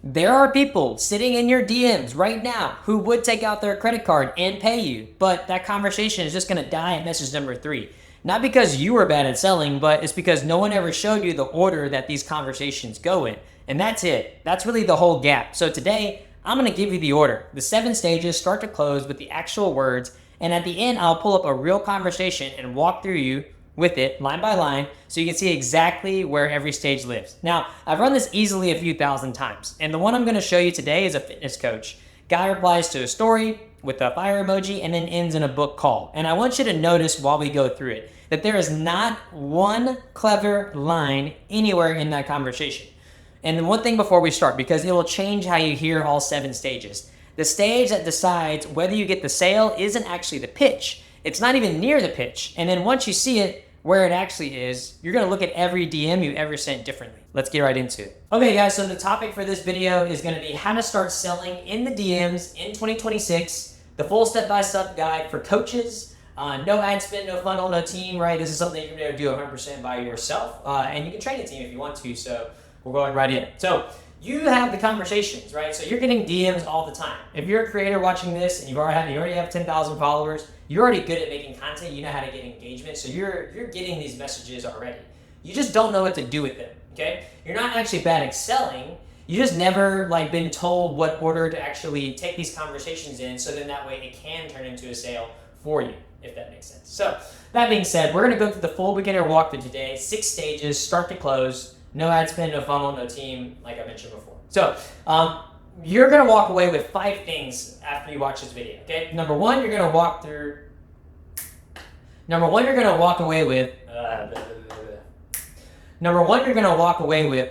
There are people sitting in your DMs right now who would take out their credit card and pay you, but that conversation is just going to die at message number 3. Not because you were bad at selling, but it's because no one ever showed you the order that these conversations go in. And that's it. That's really the whole gap. So today, I'm going to give you the order. The 7 stages start to close with the actual words, and at the end, I'll pull up a real conversation and walk through you with it line by line so you can see exactly where every stage lives. Now, I've run this easily a few thousand times, and the one I'm going to show you today is a fitness coach. Guy replies to a story with a fire emoji and then ends in a book call. And I want you to notice while we go through it that there is not one clever line anywhere in that conversation. And then one thing before we start, because it will change how you hear all 7 stages. The stage that decides whether you get the sale isn't actually the pitch. It's not even near the pitch. And then once you see it where it actually is, you're going to look at every DM you ever sent differently. Let's get right into it. Okay, guys, so the topic for this video is going to be how to start selling in the DMs in 2026, the full step-by-step guide for coaches. No ad spend, no funnel, no team, right? This is something you're going to do 100% by yourself. And you can train a team if you want to, so we're going right in. So you have the conversations, right? So you're getting DMs all the time. If you're a creator watching this and you already have 10,000 followers, you're already good at making content. You know how to get engagement. So you're getting these messages already. You just don't know what to do with them, okay? You're not actually bad at selling. You just never been told what order to actually take these conversations in, so then that way it can turn into a sale for you, if that makes sense. So that being said, we're going to go through the full beginner walkthrough today. 6 stages, start to close. No ad spend, no funnel, no team, like I mentioned before. So you're going to walk away with 5 things after you watch this video, okay? Number one, you're going to walk away with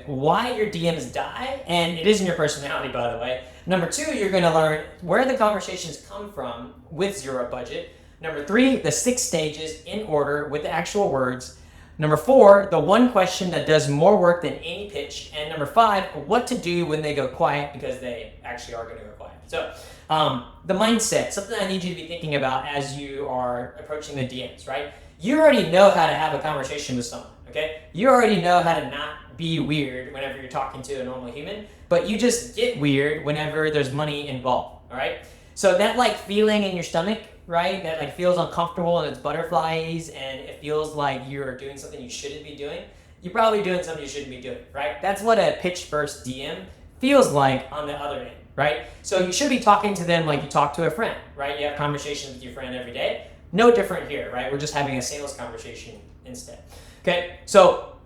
why your DMs die, and it isn't your personality, by the way. Number 2, you're going to learn where the conversations come from with zero budget. Number 3, the 6 stages in order with the actual words. Number 4, the one question that does more work than any pitch. And number 5, what to do when they go quiet, because they actually are going to go quiet. So the mindset, something I need you to be thinking about as you are approaching the DMs, right? You already know how to have a conversation with someone, okay? You already know how to not be weird whenever you're talking to a normal human, but you just get weird whenever there's money involved, all right? So that feeling in your stomach, right? That feels uncomfortable and it's butterflies and it feels like you're doing something you shouldn't be doing. You're probably doing something you shouldn't be doing, right? That's what a pitch first DM feels like on the other end, right? So you should be talking to them like you talk to a friend, right? You have conversations with your friend every day. No different here, right? We're just having a sales conversation instead. Okay, so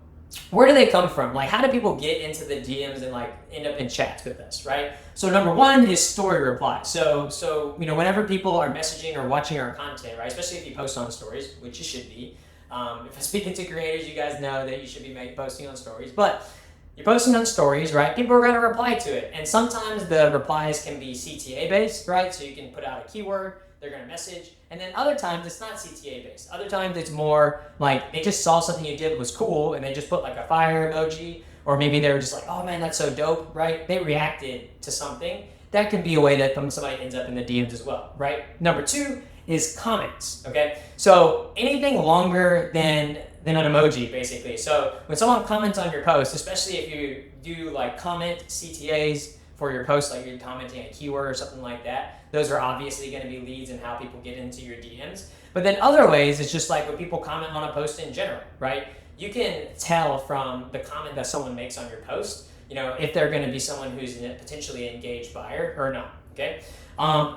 where do they come from? How do people get into the DMs and end up in chats with us, right? So number 1 is story reply. So whenever people are messaging or watching our content, right, especially if you post on stories, which you should be. If I'm speaking to creators, you guys know that you should be posting on stories, but you're posting on stories, right? People are going to reply to it, and sometimes the replies can be CTA based, right? So you can put out a keyword, they're going to message, and then other times it's not CTA based. Other times it's more they just saw something you did that was cool and they just put a fire emoji, or maybe they were just oh man, that's so dope, right? They reacted to something. That can be a way that somebody ends up in the DMs as well, right? Number 2 is comments, okay? So anything longer than an emoji, basically. So when someone comments on your post, especially if you do comment CTAs for your post, you're commenting a keyword or something like that, those are obviously going to be leads and how people get into your DMs. But then other ways, it's just when people comment on a post in general, right? You can tell from the comment that someone makes on your post, if they're going to be someone who's a potentially engaged buyer or not, okay?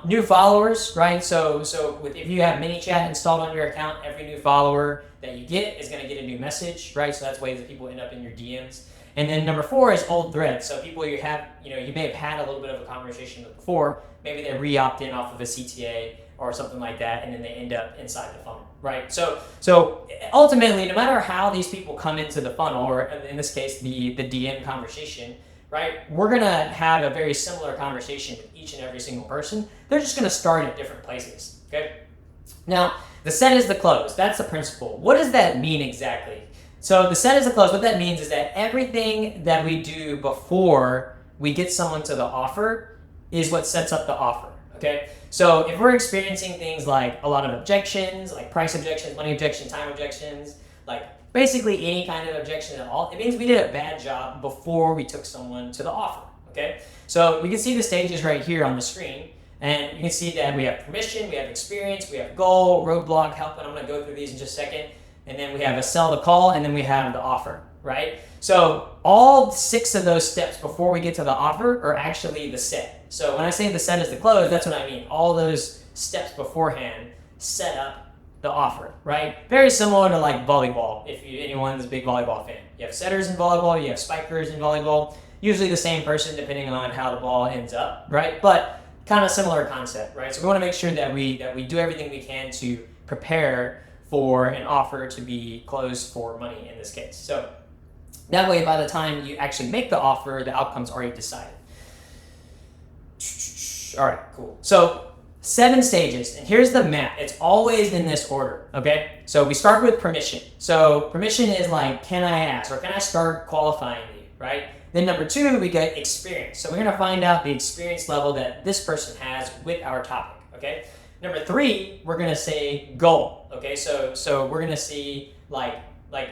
New followers, right? So if you have ManyChat installed on your account, every new follower that you get is going to get a new message, right? So that's ways that people end up in your DMs. And then number 4 is old threads. So people you may have had a little bit of a conversation with before, maybe they re-opt in off of a CTA or something like that, and then they end up inside the funnel, right? So ultimately, no matter how these people come into the funnel, or in this case, the DM conversation, right, we're going to have a very similar conversation with each and every single person. They're just going to start at different places, okay? Now, the set is the close. That's the principle. What does that mean exactly? So the set is the close. What that means is that everything that we do before we get someone to the offer is what sets up the offer, okay? So if we're experiencing things like a lot of objections, like price objections, money objections, time objections, basically any kind of objection at all, it means we did a bad job before we took someone to the offer, Okay, so we can see the stages right here on the screen, and you can see that we have permission, we have experience, we have goal, roadblock, help, and I'm going to go through these in just a second. And then we have a sell the call, and then we have the offer, right? So all 6 of those steps before we get to the offer are actually the set. So when I say the set is the close, that's what I mean. All those steps beforehand set up the offer, right? Very similar to like volleyball. If anyone's a big volleyball fan, you have setters in volleyball, you have spikers in volleyball. Usually the same person depending on how the ball ends up, right? But kind of similar concept, right? So we want to make sure that we do everything we can to prepare for an offer to be closed for money in this case. So that way, by the time you actually make the offer, the outcome's already decided. All right, cool. So 7 stages, and here's the map. It's always in this order, okay? So we start with permission. So permission is like, can I ask, or can I start qualifying you, right? Then number 2, we get experience. So we're gonna find out the experience level that this person has with our topic, okay? Number 3, we're gonna say goal, okay? So we're gonna see like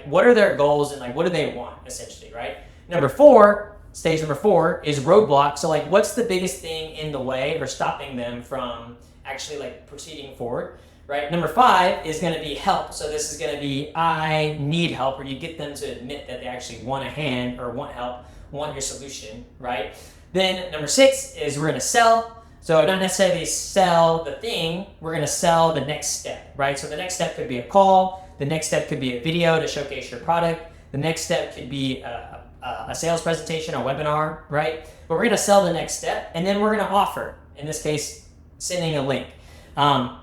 what are their goals and like what do they want essentially, right? Number 4, stage number 4 is roadblock. So like what's the biggest thing in the way or stopping them from actually like proceeding forward, right? Number 5 is gonna be help. So this is gonna be I need help, or you get them to admit that they actually want a hand or want help, want your solution, right? Then number 6 is we're gonna sell. So not necessarily sell the thing, we're gonna sell the next step, right? So the next step could be a call, the next step could be a video to showcase your product, the next step could be a sales presentation, a webinar, right? But we're gonna sell the next step, and then we're gonna offer, in this case, sending a link.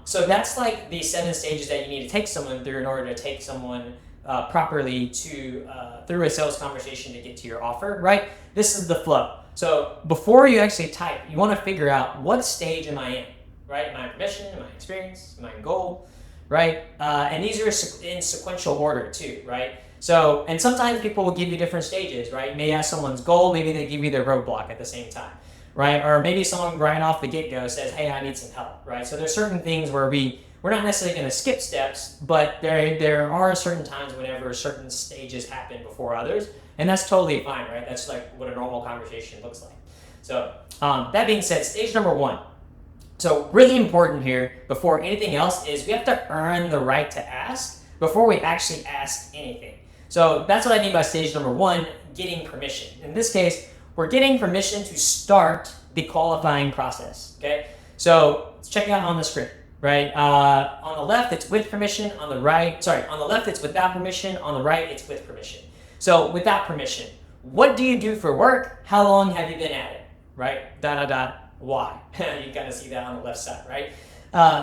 So that's like the 7 stages that you need to take someone through in order to take someone properly to through a sales conversation to get to your offer, right? This is the flow. So before you actually type, you want to figure out what stage am I in, right? Am I in permission? Am I in experience? Am I in goal, right? And these are in sequential order too, right? So, and sometimes people will give you different stages, right? You may ask someone's goal, maybe they give you their roadblock at the same time, right? Or maybe someone right off the get-go says, hey, I need some help, right? So there's certain things where we're not necessarily going to skip steps, but there are certain times whenever certain stages happen before others, and that's totally fine, right? That's like what a normal conversation looks like. So that being said, stage number 1. So really important here before anything else is we have to earn the right to ask before we actually ask anything. So that's what I mean by stage number 1, getting permission. In this case, we're getting permission to start the qualifying process, okay? So let's check it out on the screen. Right, on the left it's with permission, on the left it's without permission, on the right it's with permission. So without permission, what do you do for work? How long have you been at it? Right, why? You kind of see that on the left side, right?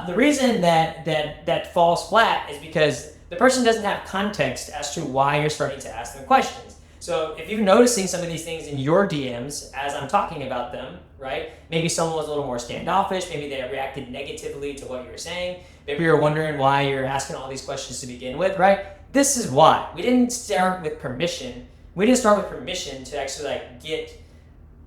The reason that falls flat is because the person doesn't have context as to why you're starting to ask them questions. So if you're noticing some of these things in your DMs as I'm talking about them, right? Maybe someone was a little more standoffish. Maybe they reacted negatively to what you were saying. Maybe you're wondering why you're asking all these questions to begin with, right? This is why. We didn't start with permission. We didn't start with permission to actually like get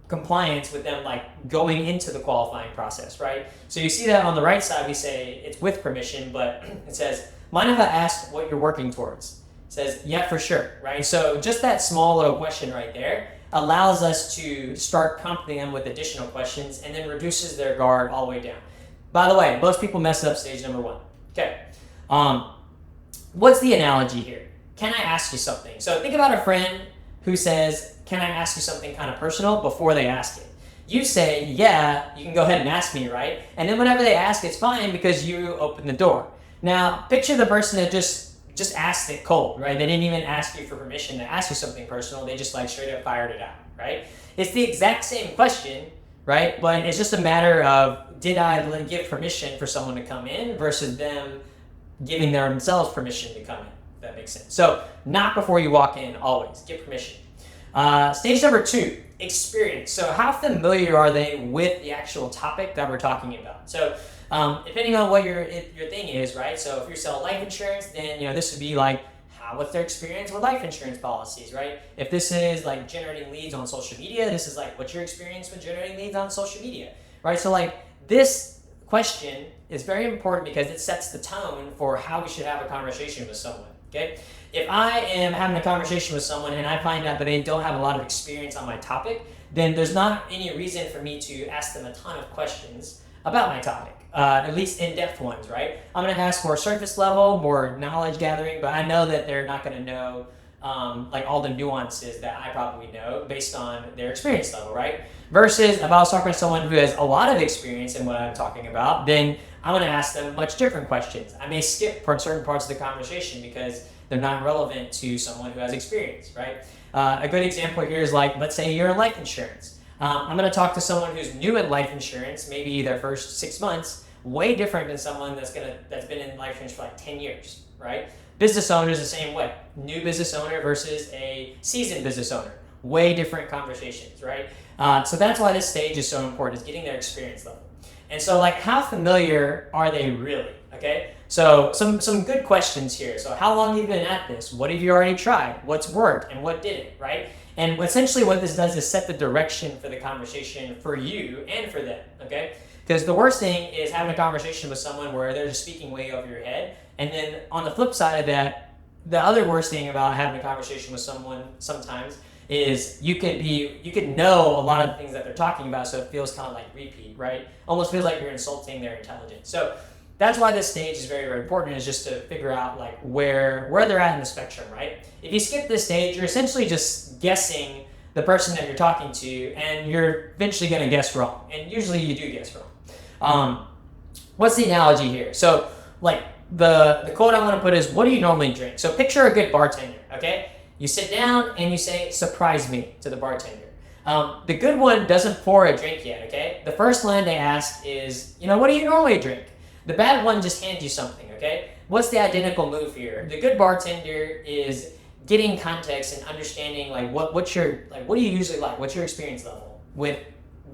compliance with them like going into the qualifying process, right? So you see that on the right side, we say it's with permission, but it says, mind if I ask what you're working towards? Says, yeah, for sure, right? So just that small little question right there allows us to start prompting them with additional questions and then reduces their guard all the way down. By the way, most people mess up stage number 1. Okay, what's the analogy here? Can I ask you something? So think about a friend who says, can I ask you something kind of personal before they ask it? You say, yeah, you can go ahead and ask me, right? And then whenever they ask, it's fine because you open the door. Now, picture the person that just asked it cold, right? They didn't even ask you for permission to ask you something personal. They just like straight up fired it out, right? It's the exact same question, right? But it's just a matter of, did I give permission for someone to come in versus them giving themselves permission to come in, if that makes sense. So not before you walk in, always get permission. Stage number 2, experience. So how familiar are they with the actual topic that we're talking about? So depending on what your thing is, right? So if you're selling life insurance, then this would be like, what's their experience with life insurance policies, right? If this is like generating leads on social media, this is like, what's your experience with generating leads on social media, right? So like this question is very important because it sets the tone for how we should have a conversation with someone, okay? If I am having a conversation with someone and I find out that they don't have a lot of experience on my topic, then there's not any reason for me to ask them a ton of questions about my topic, at least in-depth ones, right? I'm going to ask more surface level, more knowledge gathering, but I know that they're not going to know like all the nuances that I probably know based on their experience level, right? Versus if I was talking to someone who has a lot of experience in what I'm talking about, then I'm going to ask them much different questions. I may skip for certain parts of the conversation because they're not relevant to someone who has experience, right? A good example here is like, let's say you're in life insurance. I'm going to talk to someone who's new in life insurance, maybe their first 6 months, way different than someone that's been in life insurance for like 10 years, right? Business owners the same way. New business owner versus a seasoned business owner, way different conversations, right? So that's why this stage is so important, is getting their experience level. And so like, how familiar are they really? Okay, so some good questions here. So how long have you been at this? What have you already tried? What's worked and what didn't, right? And essentially what this does is set the direction for the conversation for you and for them, okay? Because the worst thing is having a conversation with someone where they're just speaking way over your head. And then on the flip side of that, the other worst thing about having a conversation with someone sometimes is you could know a lot of things that they're talking about, so it feels kind of like repeat, right? Almost feels like you're insulting their intelligence. So that's why this stage is very, very important, is just to figure out like where they're at in the spectrum, right? If you skip this stage, you're essentially just guessing the person that you're talking to, and you're eventually going to guess wrong. And usually you do guess wrong. What's the analogy here? So like the quote I want to put is, what do you normally drink? So picture a good bartender, okay? You sit down and you say, surprise me, to the bartender. The good one doesn't pour a drink yet, okay? The first line they ask is, what do you normally drink? The bad one just hands you something, okay? What's the identical move here? The good bartender is getting context and understanding like what do you usually like? What's your experience level with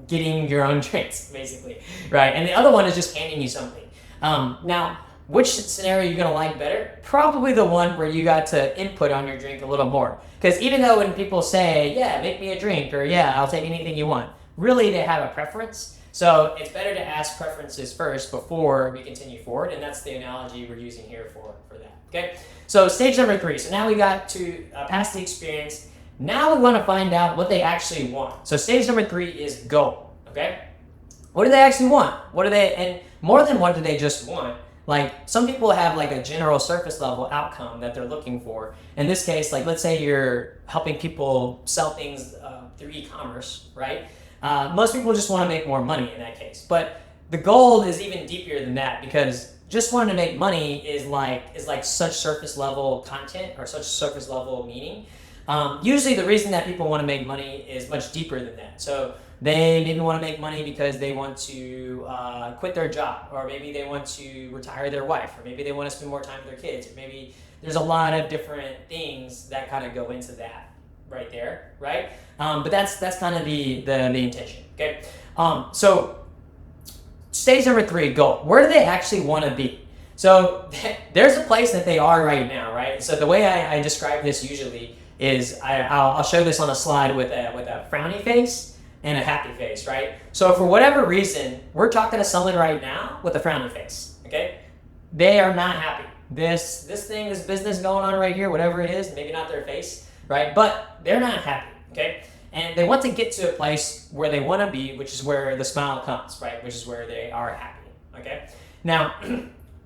getting your own drinks, basically, right? And the other one is just handing you something. Now, which scenario are you gonna like better? Probably the one where you got to input on your drink a little more. Because even though when people say, yeah, make me a drink, or yeah, I'll take anything you want, really they have a preference. So it's better to ask preferences first before we continue forward, and that's the analogy we're using here for that, okay? So stage number 3, so now we got to pass the experience. Now we wanna find out what they actually want. So stage number 3 is goal, okay? What do they actually want? And more than what do they just want? Like, some people have like a general surface level outcome that they're looking for. In this case, like let's say you're helping people sell things through e-commerce, right? Most people just want to make more money in that case. But the goal is even deeper than that, because just wanting to make money is like such surface level content or such surface level meaning. Usually the reason that people want to make money is much deeper than that. So they maybe want to make money because they want to quit their job, or maybe they want to retire their wife, or maybe they want to spend more time with their kids, or maybe there's a lot of different things that kind of go into that right there, right? But that's kind of the intention, okay? So stage number 3, goal. Where do they actually want to be? So there's a place that they are right now, right? So the way I describe this usually is I'll show this on a slide with a frowny face and a happy face, right? So for whatever reason, we're talking to someone right now with a frowny face, okay? They are not happy. This business going on right here, whatever it is, maybe not their face, right? But they're not happy, okay? And they want to get to a place where they want to be, which is where the smile comes, right? Which is where they are happy, okay? Now,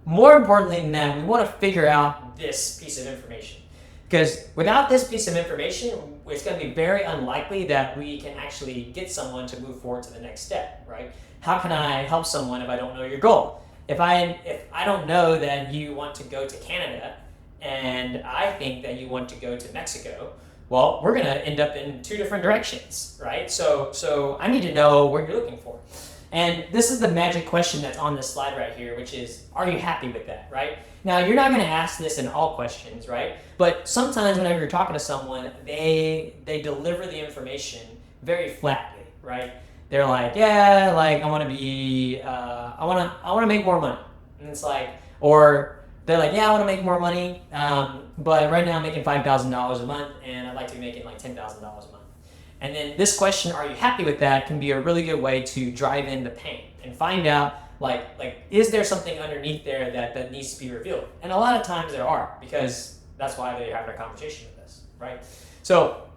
more importantly than that, we want to figure out this piece of information. Because without this piece of information, it's going to be very unlikely that we can actually get someone to move forward to the next step, right? How can I help someone if I don't know your goal? If I don't know that you want to go to Canada and I think that you want to go to Mexico, well, we're going to end up in 2 different directions, right? So I need to know what you're looking for. And this is the magic question that's on this slide right here, which is, are you happy with that, right? Now, you're not going to ask this in all questions, right? But sometimes whenever you're talking to someone, they deliver the information very flatly, right? They're like, yeah, like I want to make more money. And it's like, or they're like, yeah, I want to make more money, but right now I'm making $5,000 a month, and I'd like to be making like $10,000 a month. And then this question, are you happy with that, can be a really good way to drive in the pain and find out, like is there something underneath there that needs to be revealed? And a lot of times there are, because that's why they're having a conversation with us, right? So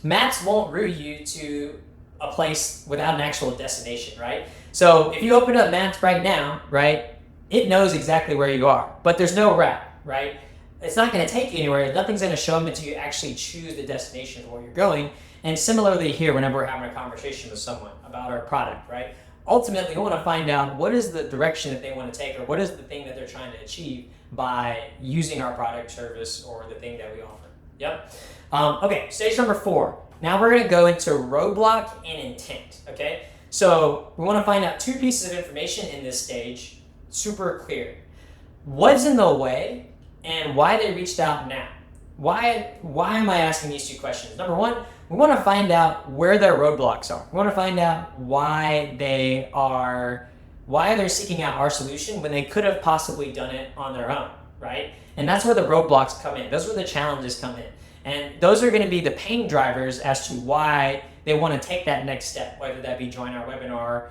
maps won't route you to a place without an actual destination, right? So if you open up maps right now, right, it knows exactly where you are, but there's no route, right? It's not going to take you anywhere. Nothing's going to show them until you actually choose the destination of where you're going. And similarly here, whenever we're having a conversation with someone about our product, right? Ultimately, we want to find out what is the direction that they want to take, or what is the thing that they're trying to achieve by using our product, service, or the thing that we offer. Yep. Okay, stage number 4. Now we're going to go into roadblock and intent, okay? So we want to find out 2 pieces of information in this stage, super clear. What's in the way and why they reached out now? Why am I asking these 2 questions? Number 1, we want to find out where their roadblocks are. We want to find out why they're seeking out our solution when they could have possibly done it on their own, right? And that's where the roadblocks come in. Those are where the challenges come in. And those are going to be the pain drivers as to why they want to take that next step, whether that be join our webinar,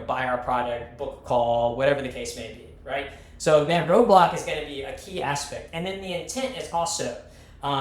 buy our product, book a call, whatever the case may be, right? So that roadblock is going to be a key aspect. And then the intent is also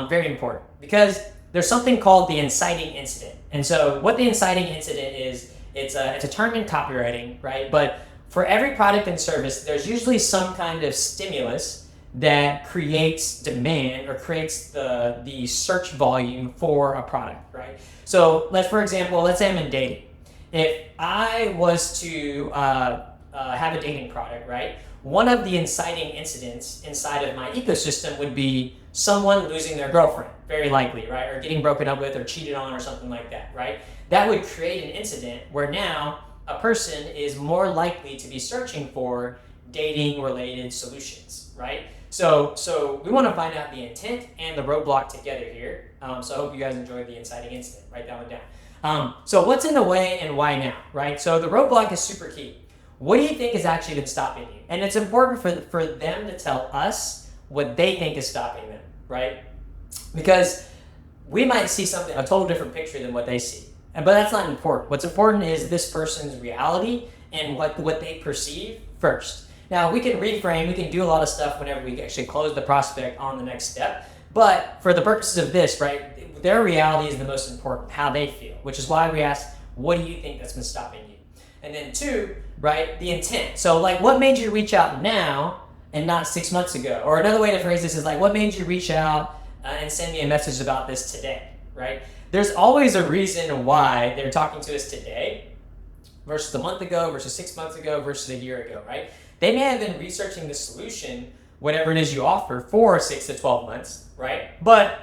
very important, because there's something called the inciting incident. And so what the inciting incident is, it's a term in copywriting, right? But for every product and service, there's usually some kind of stimulus that creates demand or creates the search volume for a product, right? So for example, let's say I'm in dating. If I was to have a dating product, right? One of the inciting incidents inside of my ecosystem would be someone losing their girlfriend, very likely, right? Or getting broken up with or cheated on or something like that, right? That would create an incident where now a person is more likely to be searching for dating-related solutions, right? So we want to find out the intent and the roadblock together here. So I hope you guys enjoyed the inciting incident. Write that one down. So what's in the way and why now, right? So the roadblock is super key. What do you think is actually been stopping you? And it's important for them to tell us what they think is stopping them, right? Because we might see a total different picture than what they see. But that's not important. What's important is this person's reality and what they perceive first. Now, we can reframe, we can do a lot of stuff whenever we actually close the prospect on the next step. But for the purposes of this, right, their reality is the most important, how they feel, which is why we ask, what do you think that's been stopping you? And then 2, right, the intent. So what made you reach out now and not 6 months ago? Or another way to phrase this is what made you reach out and send me a message about this today, right? There's always a reason why they're talking to us today versus a month ago, versus 6 months ago, versus a year ago, right? They may have been researching the solution, whatever it is you offer, for 6 to 12 months, right? But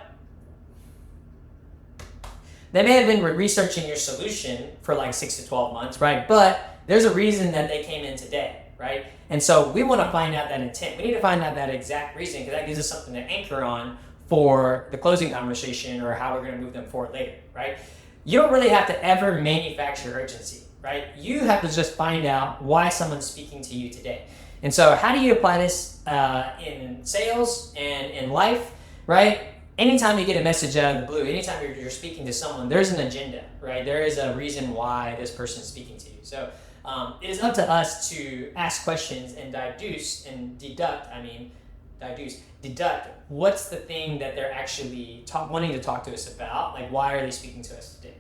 they may have been researching your solution for 6 to 12 months, right? But there's a reason that they came in today, right? And so we want to find out that intent. We need to find out that exact reason, because that gives us something to anchor on for the closing conversation or how we're going to move them forward later, right? You don't really have to ever manufacture urgency, right? You have to just find out why someone's speaking to you today. And so how do you apply this in sales and in life, right? Anytime you get a message out of the blue, anytime you're speaking to someone, there's an agenda, right? There is a reason why this person is speaking to you. So it is up to us to ask questions and deduct what's the thing that they're actually wanting to talk to us about, why are they speaking to us today?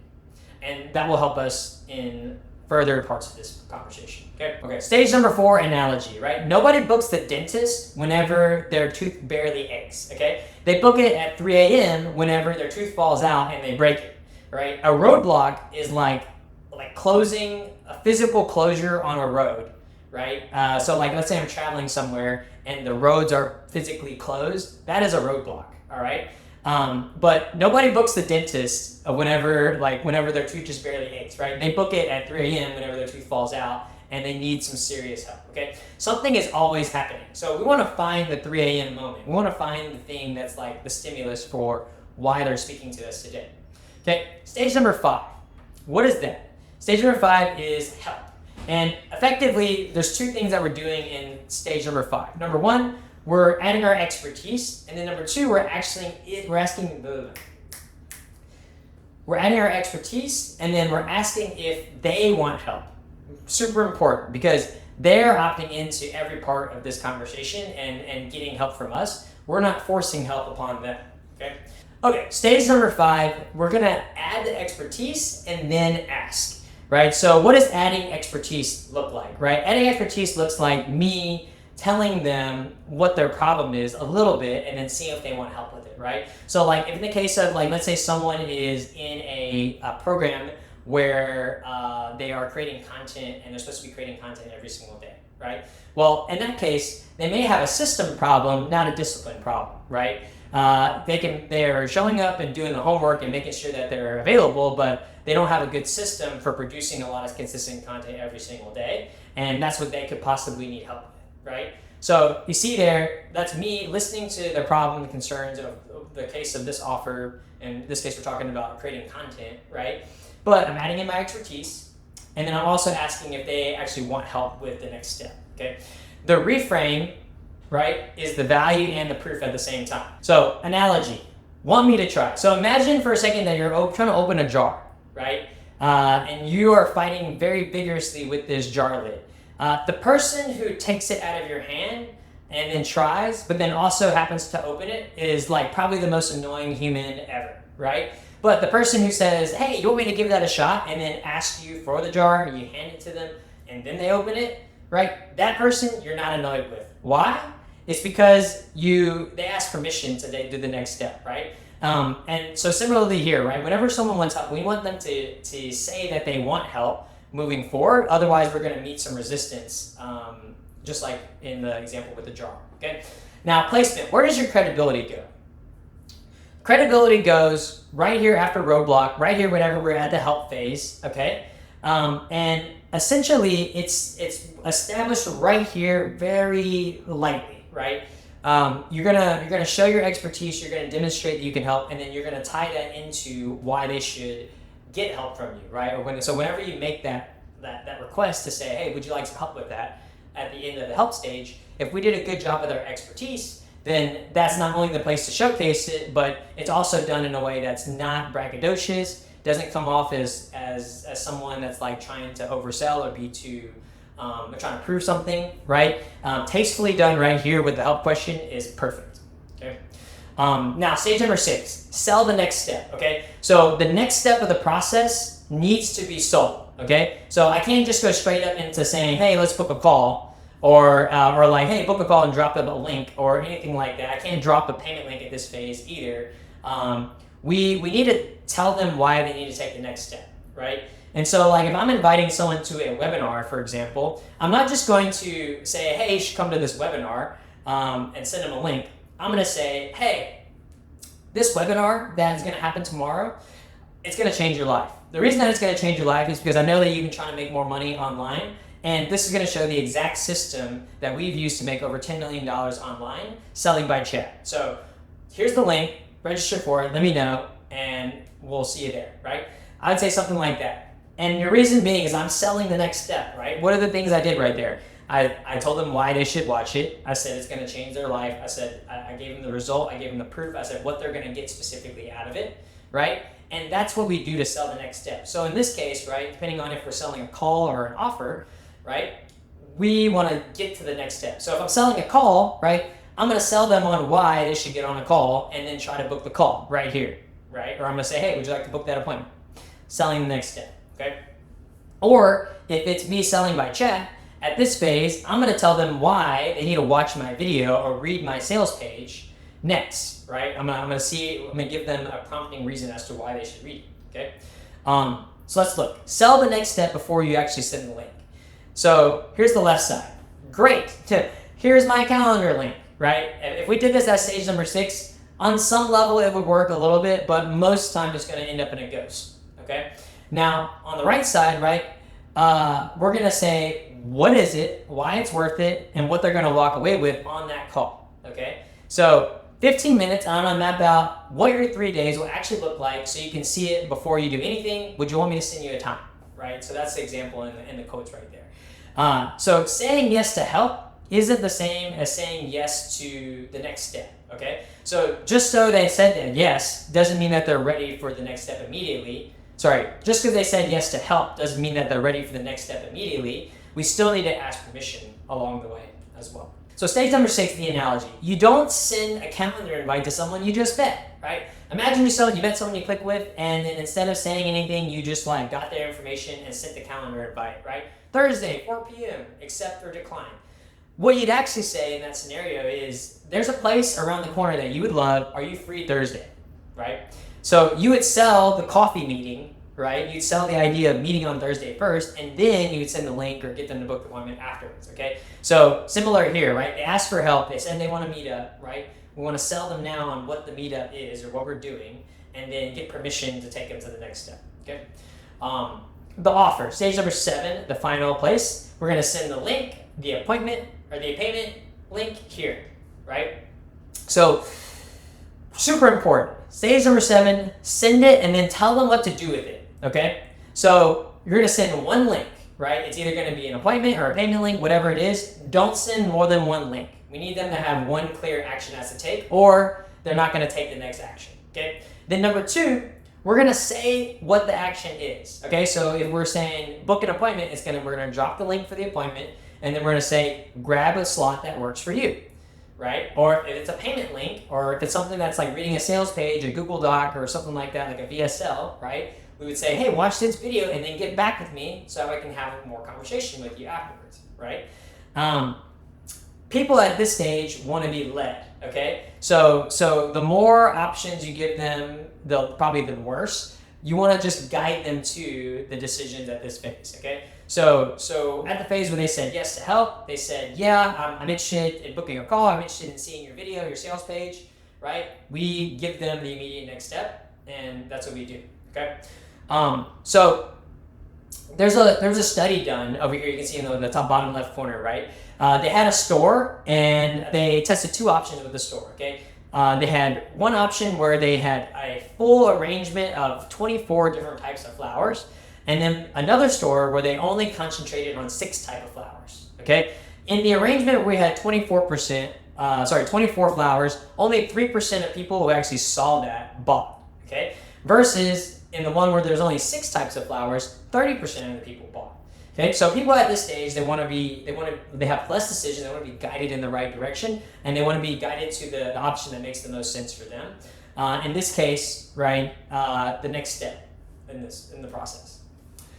And that will help us in further parts of this conversation. Okay. Stage number 4, analogy, right? Nobody books the dentist whenever their tooth barely aches, okay? They book it at 3 a.m. whenever their tooth falls out and they break it, right? A roadblock is like closing a physical closure on a road, right? So let's say I'm traveling somewhere and the roads are physically closed. That is a roadblock, all right? But nobody books the dentist whenever their tooth just barely aches, right? They book it at 3 a.m. whenever their tooth falls out and they need some serious help, okay? Something is always happening. So we want to find the 3 a.m. moment. We want to find the thing that's the stimulus for why they're speaking to us today. Okay, stage number 5. What is that? Stage number 5 is help. And effectively, there's 2 things that we're doing in stage number 5. Number 1, we're adding our expertise, and then number 2, we're adding our expertise, and then we're asking if they want help. Super important, because they're opting into every part of this conversation and getting help from us. We're not forcing help upon them. Okay. Okay, stage number 5, we're gonna add the expertise and then ask, right? So what does adding expertise look like, right? Adding expertise looks like me telling them what their problem is a little bit and then seeing if they want help with it, right? So like in the case of like, let's say someone is in a program where they are creating content and they're supposed to be creating content every single day, right? Well, in that case, they may have a system problem, not a discipline problem, right? They're showing up and doing the homework and making sure that they're available, but they don't have a good system for producing a lot of consistent content every single day, and that's what they could possibly need help with, right? So you see there, that's me listening to the problem, the concerns of the case of this offer. In this case, we're talking about creating content, right? But I'm adding in my expertise, and then I'm also asking if they actually want help with the next step, okay? The reframe, right, is the value and the proof at the same time. So, analogy, want me to try. So imagine for a second that you're trying to open a jar, right? And you are fighting very vigorously with this jar lid. The person who takes it out of your hand and then tries, but then also happens to open it is like probably the most annoying human ever, right? But the person who says, hey, you want me to give that a shot, and then asks you for the jar, and you hand it to them, and then they open it, right? That person you're not annoyed with. Why? It's because they ask permission to do the next step, right? And so similarly here, right? Whenever someone wants help, we want them to say that they want help moving forward. Otherwise, we're going to meet some resistance, just like in the example with the jar, okay? Now, placement. Where does your credibility go? Credibility goes right here after roadblock, right here whenever we're at the help phase, okay? And essentially, it's established right here very lightly, right? You're gonna show your expertise, you're gonna demonstrate that you can help, and then you're gonna tie that into why they should get help from you, right? So whenever you make that request to say, hey, would you like some help with that at the end of the help stage, if we did a good job with our expertise, then that's not only the place to showcase it, but it's also done in a way that's not braggadocious, doesn't come off as someone that's like trying to oversell or be too or trying to prove something, right? Tastefully done right here with the help question is perfect. Okay. Now, stage number 6, sell the next step. Okay. So the next step of the process needs to be sold. Okay. So I can't just go straight up into saying, hey, let's book a call. Or like, hey, book a call and drop them a link or anything like that. I can't drop a payment link at this phase either. We need to tell them why they need to take the next step, right? And so like if I'm inviting someone to a webinar, for example, I'm not just going to say, hey, you should come to this webinar and send them a link. I'm going to say, hey, this webinar that is going to happen tomorrow, it's going to change your life. The reason that it's going to change your life is because I know that you've been trying to make more money online. And this is going to show the exact system that we've used to make over $10 million online selling by chat. So here's the link, register for it, let me know, and we'll see you there, right? I'd say something like that. And your reason being is I'm selling the next step, right? What are the things I did right there? I told them why they should watch it. I said it's going to change their life. I said I gave them the result. I gave them the proof. I said what they're going to get specifically out of it, right? And that's what we do to sell the next step. So in this case, right, depending on if we're selling a call or an offer, right, we want to get to the next step. So if I'm selling a call, right, I'm going to sell them on why they should get on a call and then try to book the call right here, right? Or I'm going to say, hey, would you like to book that appointment? Selling the next step, okay? Or if it's me selling by chat, at this phase, I'm going to tell them why they need to watch my video or read my sales page next, right? I'm going to give them a prompting reason as to why they should read it, okay? So let's look. Sell the next step before you actually send the link. So here's the left side. Great. Here's my calendar link, right? If we did this at stage number 6, on some level it would work a little bit, but most time it's going to end up in a ghost, okay? Now, on the right side, right, we're going to say what is it, why it's worth it, and what they're going to walk away with on that call, okay? So 15 minutes, I'm going to map out what your 3 days will actually look like so you can see it before you do anything. Would you want me to send you a time, right? So that's the example in the quotes right there. So saying yes to help isn't the same as saying yes to the next step, okay? So just so they said that yes doesn't mean that they're ready for the next step immediately. Sorry, just because they said yes to help doesn't mean that they're ready for the next step immediately. We still need to ask permission along the way as well. So stage number 6, the analogy. You don't send a calendar invite to someone you just met, right? Imagine yourself, you met someone you click with, and then instead of saying anything, you just like got their information and sent the calendar invite, right? Thursday, 4 p.m., accept or decline. What you'd actually say in that scenario is, there's a place around the corner that you would love. Are you free Thursday, right? So you would sell the coffee meeting, right? You'd sell the idea of meeting on Thursday first, and then you would send the link or get them to book the appointment afterwards, okay? So similar here, right? They asked for help. They said they want to meet up, right? We want to sell them now on what the meetup is or what we're doing, and then get permission to take them to the next step, okay? The offer, stage number 7, the final place. We're going to send the link, the appointment, or the payment link here, right? So super important. Stage number 7, send it and then tell them what to do with it, okay? So you're going to send one link, right? It's either going to be an appointment or a payment link, whatever it is. Don't send more than one link. We need them to have one clear action as to take, or they're not going to take the next action, okay? Then number 2, we're going to say what the action is, okay? So if we're saying book an appointment, we're going to drop the link for the appointment, and then we're going to say grab a slot that works for you, right? Or if it's a payment link, or if it's something that's like reading a sales page, a Google Doc, or something like that, like a VSL, right? We would say, hey, watch this video and then get back with me so I can have more conversation with you afterwards, right? People at this stage want to be led, okay? So the more options you give them, probably the worse. You want to just guide them to the decisions at this phase, okay? So at the phase where they said yes to help, they said, yeah, I'm interested in booking a call, I'm interested in seeing your video, your sales page, right? We give them the immediate next step, and that's what we do, okay? So there's a study done over here. You can see in the top bottom left corner, right? They had a store, and they tested 2 options with the store, okay? They had one option where they had a full arrangement of 24 different types of flowers, and then another store where they only concentrated on 6 types of flowers, okay? In the arrangement, we had 24 flowers. Only 3% of people who actually saw that bought, okay? Versus in the one where there's only 6 types of flowers, 30% of the people bought. Okay, so people at this stage, they have less decision, they want to be guided in the right direction, and they want to be guided to the option that makes the most sense for them. In this case, right, the next step in the process.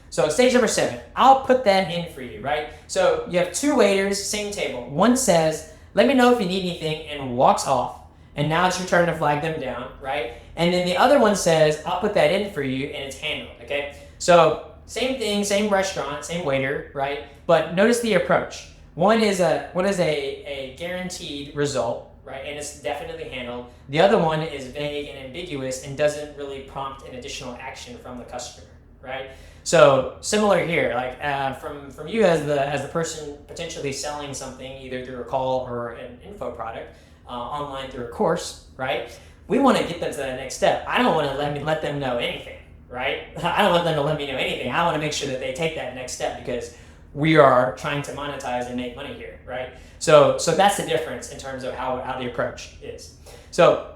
So stage number 7, I'll put that in for you, right? So you have 2 waiters, same table. One says, let me know if you need anything, and walks off. And now it's your turn to flag them down, right? And then the other one says, I'll put that in for you, and it's handled, okay? So same thing, same restaurant, same waiter, right? But notice the approach. One is a guaranteed result, right? And it's definitely handled. The other one is vague and ambiguous and doesn't really prompt an additional action from the customer, right? So similar here, like from you as the person potentially selling something either through a call or an info product online through a course, right? We want to get them to that next step. I don't want to let them know anything, right? I don't want them to let me know anything. I want to make sure that they take that next step because we are trying to monetize and make money here, right? So that's the difference in terms of how the approach is. So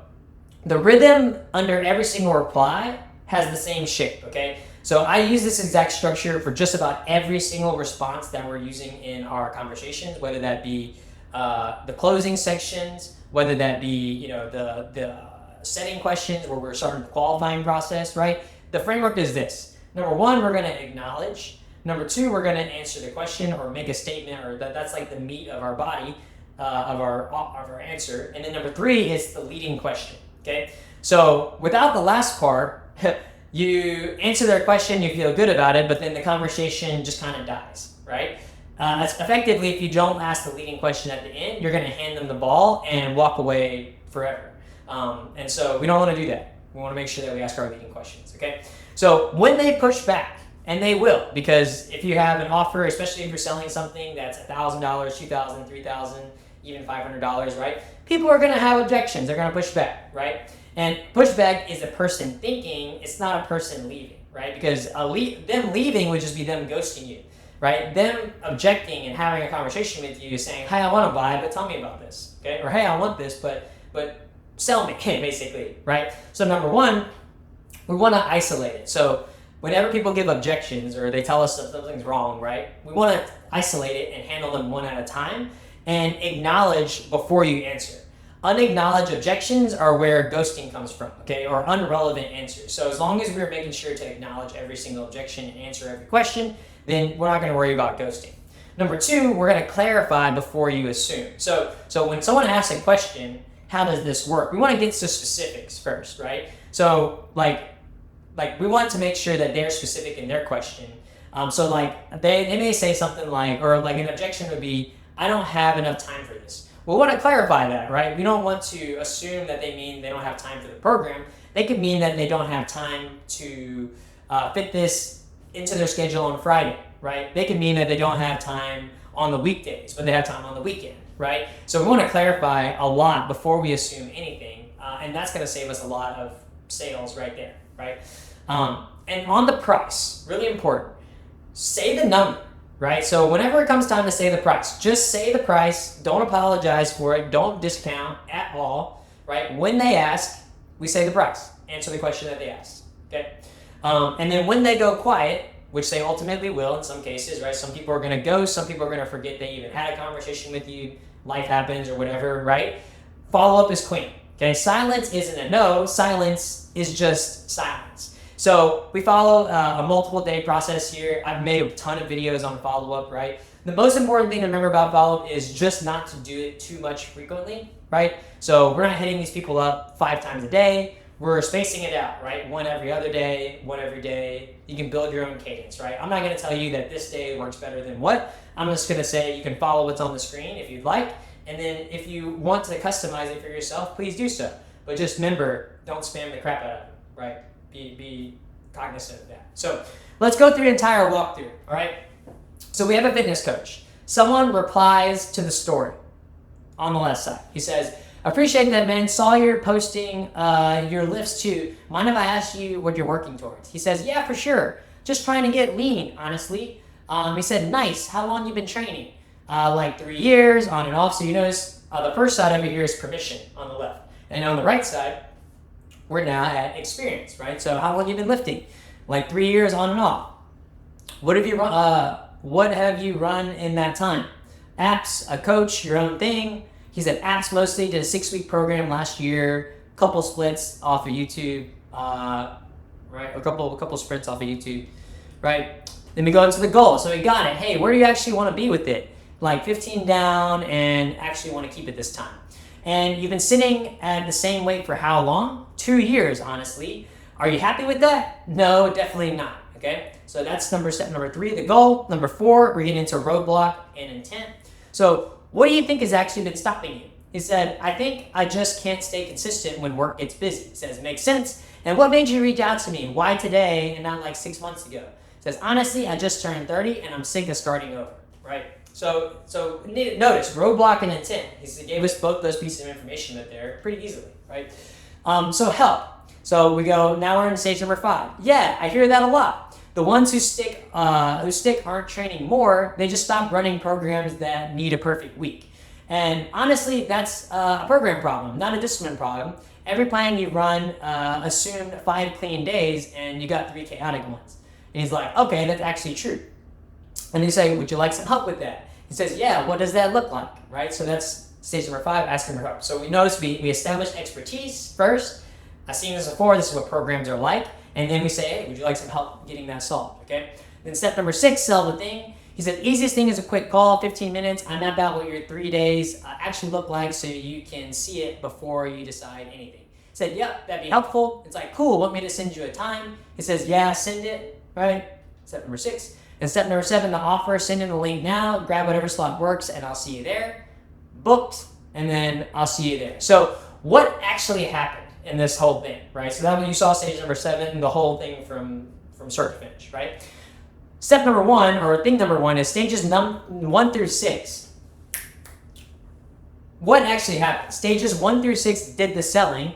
the rhythm under every single reply has the same shape, okay? So I use this exact structure for just about every single response that we're using in our conversations, whether that be the closing sections, whether that be the setting questions where we're starting the qualifying process, right? The framework is this. Number 1, we're going to acknowledge. Number 2, we're going to answer the question or make a statement, or that's like the meat of our body, of our answer. And then number 3 is the leading question, okay? So without the last part, you answer their question, you feel good about it, but then the conversation just kind of dies, right? Effectively, if you don't ask the leading question at the end, you're going to hand them the ball and walk away forever. And so we don't want to do that. We want to make sure that we ask our leading questions, okay? So when they push back, and they will, because if you have an offer, especially if you're selling something that's $1,000, $2,000, $3,000, even $500, right? People are going to have objections. They're going to push back, right? And pushback is a person thinking, it's not a person leaving, right? Because them leaving would just be them ghosting you, right? Them objecting and having a conversation with you saying, hey, I want to buy, but tell me about this, okay? Or hey, I want this, but sell me, basically, right? So number 1, we want to isolate it. So whenever people give objections or they tell us that something's wrong, right? We want to isolate it and handle them one at a time. and acknowledge before you answer. Unacknowledged objections are where ghosting comes from, okay, or unrelevant answers. So as long as we're making sure to acknowledge every single objection and answer every question, then we're not going to worry about ghosting. Number two, we're going to clarify before you assume. So when someone asks a question, how does this work? We want to get to specifics first, right? So like we want to make sure that they're specific in their question. So like they may say something like, or like an objection would be, I don't have enough time for this. We want to clarify that, right? We don't want to assume that they mean they don't have time for the program. They could mean that they don't have time to fit this into their schedule on Friday, right? They could mean that they don't have time on the weekdays, but they have time on the weekend, right? So we want to clarify a lot before we assume anything, and that's going to save us a lot of sales right there, right? And on the price, really important, say the number. Right? So whenever it comes time to say the price, just say the price. Don't apologize for it. Don't discount at all. Right? When they ask, we say the price. Answer the question that they asked. Okay? And then when they go quiet, which they ultimately will in some cases, right? Some people are going to ghost. Some people are going to forget they even had a conversation with you. Life happens or whatever, right? Follow up is queen. Okay? Silence isn't a no. Silence is just silence. So we follow a multiple day process here. I've made a ton of videos on follow-up, right? The most important thing to remember about follow-up is just not to do it too much frequently, right? So we're not hitting these people up 5 times a day. We're spacing it out, right? One every other day, one every day. You can build your own cadence, right? I'm not going to tell you that this day works better than what. I'm just going to say you can follow what's on the screen if you'd like. And then if you want to customize it for yourself, please do so. But just remember, don't spam the crap out of it, right? Be cognizant of that. So let's go through the entire walkthrough, all right? So we have a fitness coach. Someone replies to the story on the left side. He says, appreciate that, man. Saw you're posting your lifts too. Mind if I ask you what you're working towards? He says, yeah, for sure. Just trying to get lean, honestly. He said, nice. How long you been training? Like 3 years, on and off. So you notice the first side over here is permission on the left. And on the right side, we're now at experience, right? So how long have you been lifting? Like 3 years on and off. What have you run in that time? Apps, a coach, your own thing. He said apps mostly. Did a 6-week program last year. Couple splits off of YouTube, right? A couple sprints off of YouTube, right? Then we go into the goal. So we got it. Hey, where do you actually want to be with it? Like 15 down and actually want to keep it this time. And you've been sitting at the same weight for how long? 2 years, honestly. Are you happy with that? No, definitely not. Okay, so that's step number 3, the goal. Number 4, we're getting into roadblock and intent. So what do you think has actually been stopping you? He said, I think I just can't stay consistent when work gets busy. He says, makes sense. And what made you reach out to me? Why today and not like 6 months ago? He says, honestly, I just turned 30 and I'm sick of starting over, right? So notice, roadblock and intent. He gave us both those pieces of information that they're pretty easily, right? So help. So we go, now we're in stage number 5. Yeah, I hear that a lot. The ones who stick aren't training more, they just stop running programs that need a perfect week. And honestly, that's a program problem, not a discipline problem. Every plan you run assumed 5 clean days and you got 3 chaotic ones. And he's like, okay, that's actually true. And you say, would you like some help with that? He says, yeah, what does that look like, right? So that's stage number 5, asking for help. So we notice we established expertise first. I've seen this before. This is what programs are like. And then we say, hey, would you like some help getting that solved, okay? Then step number 6, sell the thing. He said, easiest thing is a quick call, 15 minutes. I map out what your 3 days actually look like so you can see it before you decide anything. He said, yep, that'd be helpful. It's like, cool, want me to send you a time? He says, yeah, send it, right? Step number 6. And step number 7, the offer, send in the link now, grab whatever slot works, and I'll see you there. Booked, and then I'll see you there. So what actually happened in this whole thing, right? So that when you saw stage number 7, the whole thing from start to finish, right? Step number 1, or thing number 1, is stages 1 through 6. What actually happened? Stages 1 through 6 did the selling.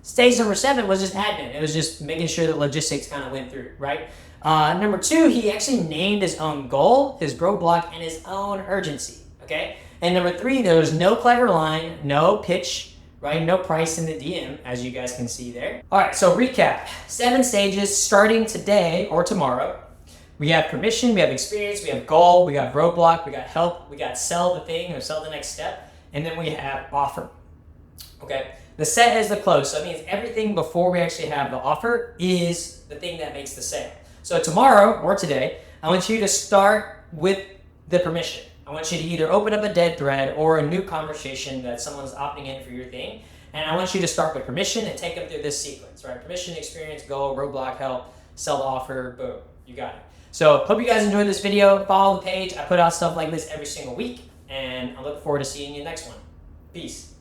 Stage number 7 was just admin. It was just making sure the logistics kind of went through, right? Number 2, he actually named his own goal, his roadblock, and his own urgency, okay? And number 3, there was no clever line, no pitch, right? No price in the DM, as you guys can see there. All right, so recap. 7 stages starting today or tomorrow. We have permission, we have experience, we have goal, we got roadblock, we got help, we got sell the thing or sell the next step, and then we have offer. Okay, the set is the close, so that means everything before we actually have the offer is the thing that makes the sale. So tomorrow or today, I want you to start with the permission. I want you to either open up a dead thread or a new conversation that someone's opting in for your thing. And I want you to start with permission and take them through this sequence, right? Permission, experience, goal, roadblock, help, sell the offer, boom, you got it. So hope you guys enjoyed this video. Follow the page. I put out stuff like this every single week, and I look forward to seeing you next one. Peace.